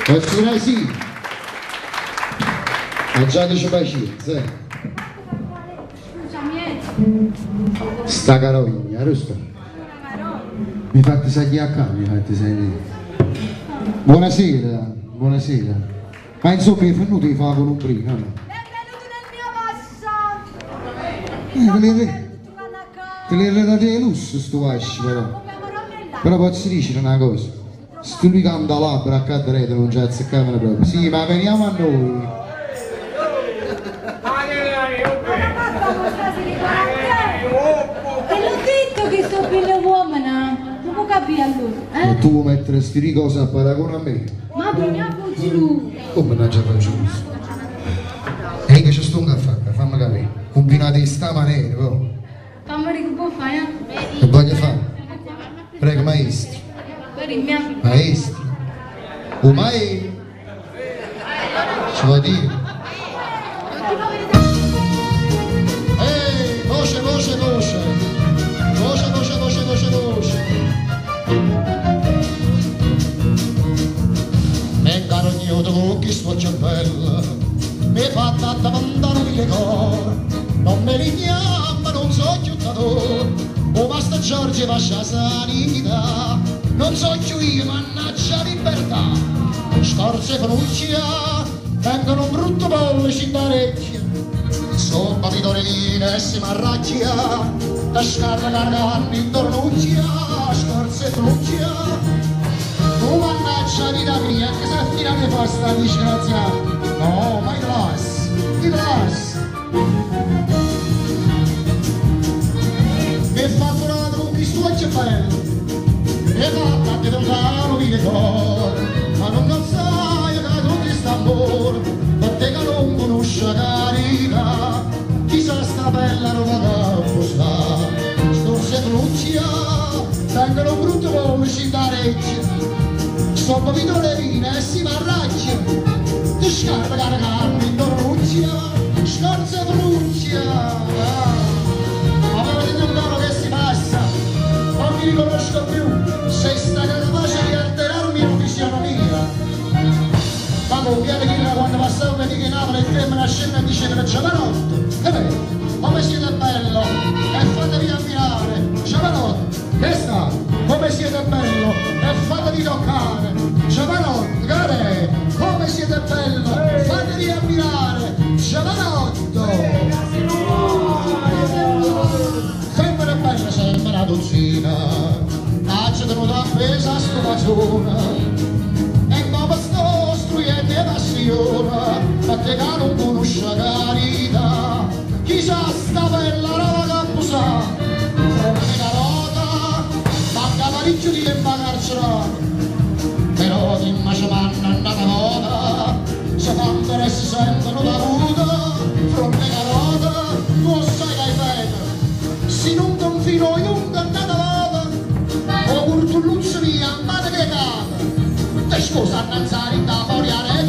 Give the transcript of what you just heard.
Oggi sì. Ma già dice pazienza, sta carogna, giusto? Mi fate sagli a casa, mi fate sagli. Buonasera, buonasera. Ma insomma è venuto di fare con un brico, no? È venuto nel mio passo. Te li redate di lusso sto vasci però. Però posso dire una cosa. Se lui canta labbra a cadrete non ci azzeccavano proprio. Sì, ma veniamo a noi. Te l'ho detto che sto bella uomo, non può capire allora. Ma tu vuoi mettere sti cosa a paragone a me? Ma veniamo giù. Come non ci faccio giusto? E che c'è sto un caffè, fammi capire. Combinate di sta maniera, però. Fammi che può fare? Che voglio fare? Prego, maestro. Maestro. Oh, maestro. Ci vuoi dire? Ehi, voce, voce, voce. Voce, voce, voce, voce, voce. Venga rognuto con chi sto cervello. Mi fa tanta mandare le cose. Non me li chiama, non so chiuttador. O basta Giorgio e lascia sanità. Non so più io, mannaggia libertà. Scorze pronuncia, vengono un brutto pollice in orecchia. Sopra di doreline e si marracchia. Da scarra cargando in tornuccia. Scorze pronuncia. Tu mannaggia vita mia, che se fila ne fa sta disgrazia. No, ma i glass. Mi fa curato con chi suo cervello. E fatta che non caro mi ricordo, ma non sai che non ti sta amore, perché che non conosce carità, chissà sta bella roba da postare, storse truccia, vengono brutto come ci darecchia, sopra vitoline e si marracchia, ti scarpa caricando in tornuccia, scorza truccia, ma vedete un po' che si passa, non mi riconosco più. Sei stata capace di alterarmi la fisionomia. Ma non viene chi quando passavo per che Napoli e te me la scena e diceva Giovanotto, che beh, come siete bello e fatevi ammirare. Giovanotto, che sta? Come siete bello e fatevi toccare. Giovanotto, che come siete bello, fatevi ammirare. Giovanotto, sempre bella, sempre una dozzina. C'è tenuta appesa a sto macione e come sto struendo passione perché che non conosce carità chissà sta bella roba che pusa fronte carota manca parecchio di tempo carcerato però di maciamanna andata moda se quando e si sentono da muta fronte carota tu sai che hai fatto se non confino io un cantata o urtulluzzo via, ma che cade te scusa a danzare in da moriare